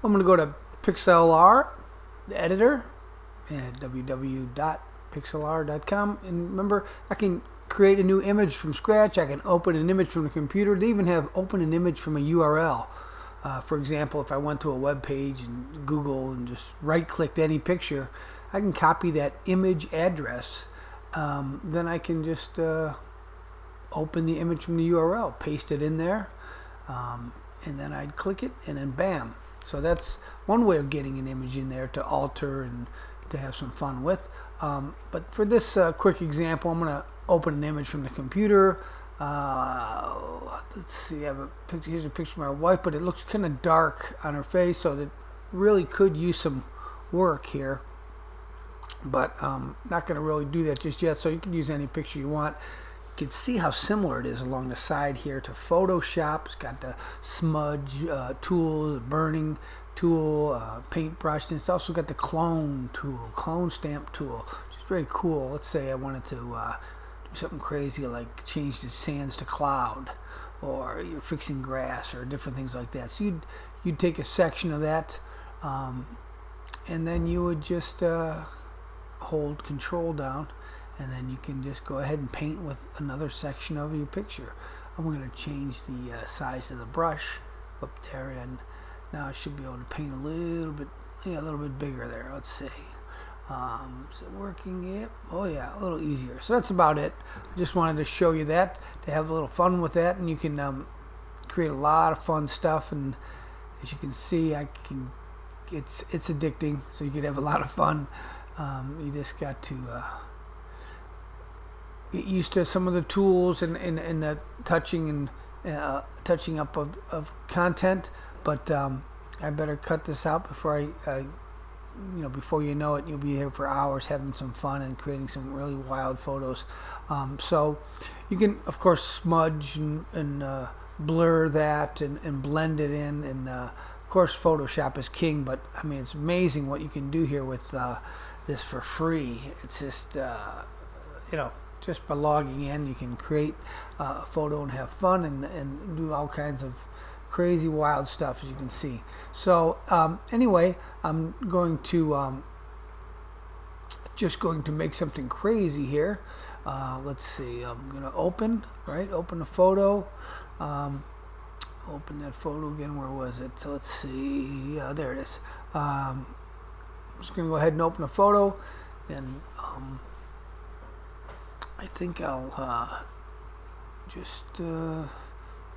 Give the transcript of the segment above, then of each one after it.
I'm going to go to Pixlr, the editor, at www.pixlr.com. And remember, I can create a new image from scratch. I can open an image from the computer. They even have open an image from a URL. For example, if I went to a web page and Google and just right-clicked any picture, I can copy that image address. Then I can just open the image from the URL, paste it in there, and then I'd click it, and then bam. So that's one way of getting an image in there to alter and to have some fun with. But for this quick example, I'm going to open an image from the computer. Let's see, I have a picture. Here's a picture of my wife, but it looks kind of dark on her face, so that really could use some work here. But not going to really do that just yet, so you can use any picture you want. You can see how similar it is along the side here to Photoshop. It's got the smudge tool, the burning tool, paintbrush, and it's also got the clone tool, clone stamp tool, which is very cool. Let's say I wanted to do something crazy like change the sands to cloud, or you're fixing grass or different things like that. So you'd take a section of that, and then you would just hold Control down, and then you can just go ahead and paint with another section of your picture. I'm going to change the size of the brush up there, and now I should be able to paint a little bit bigger there. Let's see. Is it working? Yep. Oh yeah, a little easier. So that's about it. I just wanted to show you that, to have a little fun with that, and you can create a lot of fun stuff. And as you can see, it's addicting, so you can have a lot of fun. You just got to get used to some of the tools and the touching and touching up of content. But I better cut this out before before you know it, you'll be here for hours having some fun and creating some really wild photos. So you can, of course, smudge and blur that and blend it in. And of course, Photoshop is king. But I mean, it's amazing what you can do here with this for free. It's just just by logging in, you can create a photo and have fun and do all kinds of crazy wild stuff, as you can see. So anyway, I'm going to just going to make something crazy here. Let's see, I'm gonna open a photo, open that photo again. Where was it? So let's see, there it is. I'm just gonna go ahead and open a photo, and I think I'll just let's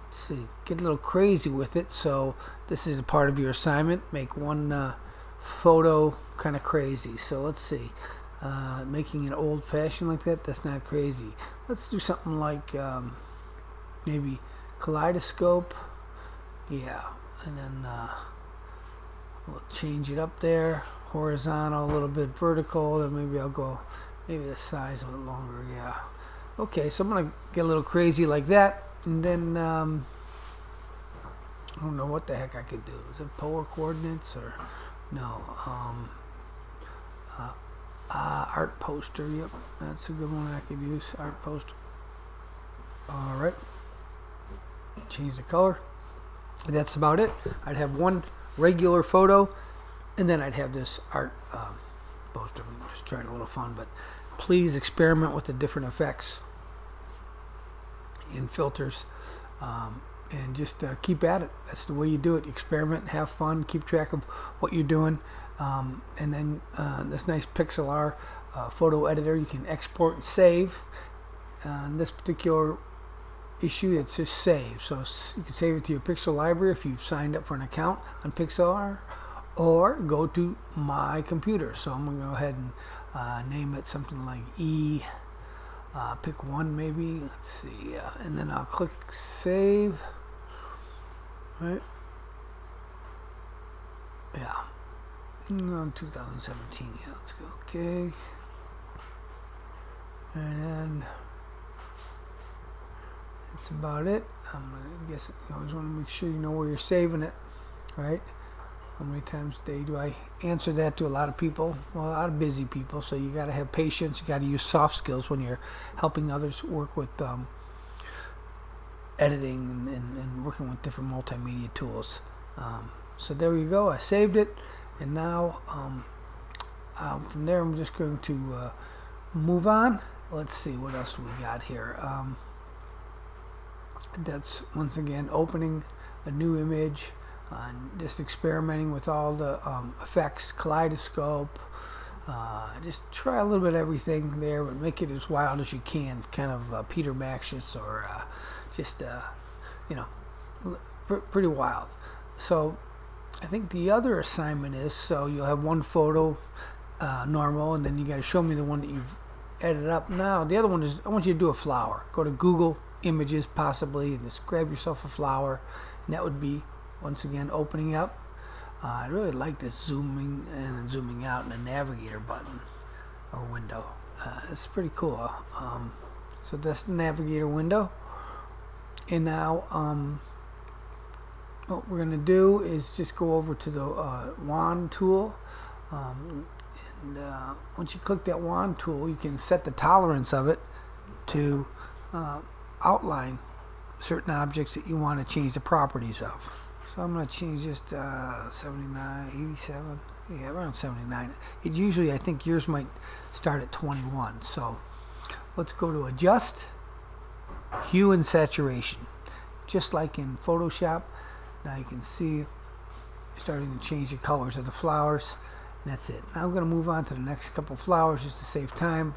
see, get a little crazy with it. So this is a part of your assignment. Make one photo kind of crazy. So let's see, making it old-fashioned like that's not crazy. Let's do something like maybe kaleidoscope. Yeah, and then we'll change it up there, horizontal, a little bit vertical. Then maybe I'll go the size a little longer. Yeah. Okay, so I'm gonna get a little crazy like that. And then I don't know what the heck I could do. Is it polar coordinates or no? Art poster. Yep, that's a good one I could use. Art poster. All right. Change the color. That's about it. I'd have one regular photo, and then I'd have this art poster. I'm just trying a little fun, but please experiment with the different effects and filters, and just keep at it. That's the way you do it. Experiment, have fun, keep track of what you're doing, and then this nice Pixlr photo editor, you can export and save. In this particular issue, it's just save, so you can save it to your Pixlr library if you've signed up for an account on Pixlr, or go to my computer. So I'm going to go ahead and name it something like pick one maybe. Let's see, and then I'll click save. Right? Yeah. No, 2017. Yeah, let's go. Okay. And then that's about it. I guess you always want to make sure you know where you're saving it, right? How many times a day do I answer that to a lot of people? Well, a lot of busy people, so you got to have patience. You got to use soft skills when you're helping others work with editing and working with different multimedia tools. So there you go. I saved it, and now from there I'm just going to move on. Let's see what else we got here. That's once again opening a new image, just experimenting with all the effects, kaleidoscope. Just try a little bit of everything there, but make it as wild as you can. Kind of Peter Maxius, or just you know, pretty wild. So I think the other assignment is, so you'll have one photo normal, and then you got to show me the one that you've edited up. Now the other one is, I want you to do a flower. Go to Google Images possibly, and just grab yourself a flower, and that would be once again opening up. I really like this zooming in and zooming out in the navigator button or window. It's pretty cool. So that's the navigator window, and now what we're going to do is just go over to the wand tool, and once you click that wand tool, you can set the tolerance of it to outline certain objects that you want to change the properties of. So I'm going to change this to 79, 87, yeah, around 79. It usually, I think yours might start at 21. So let's go to Adjust, Hue and Saturation. Just like in Photoshop, now you can see starting to change the colors of the flowers, and that's it. Now I'm going to move on to the next couple flowers just to save time.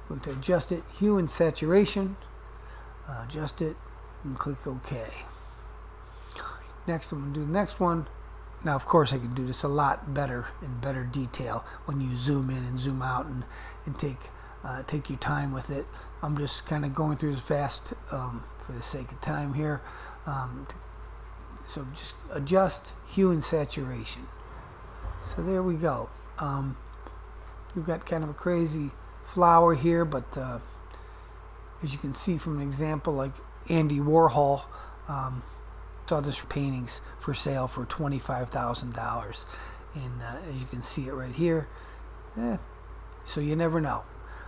I'm going to adjust it, Hue and Saturation, adjust it, and click OK. Next, I'm going to do the next one. Now, of course, I can do this a lot better in better detail when you zoom in and zoom out and take your time with it. I'm just kind of going through this fast for the sake of time here. So just adjust hue and saturation. So there we go. We've got kind of a crazy flower here, but as you can see from an example like Andy Warhol, saw this paintings for sale for $25,000, and as you can see it right here, so you never know.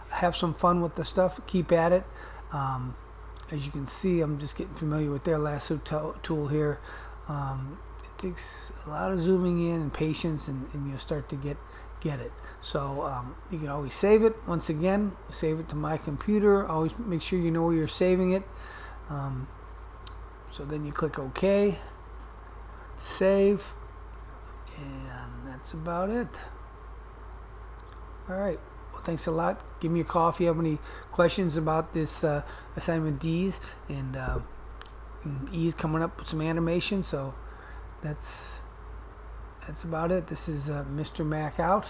Have some fun with the stuff, keep at it. As you can see, I'm just getting familiar with their lasso tool here. It takes a lot of zooming in and patience, and you'll start to get it. So you can always save it. Once again, save it to my computer. Always make sure you know where you're saving it. So then you click OK to save, and that's about it. Alright, well, thanks a lot. Give me a call if you have any questions about this assignment D's, and E's coming up with some animation. So that's about it. This is MrMac out.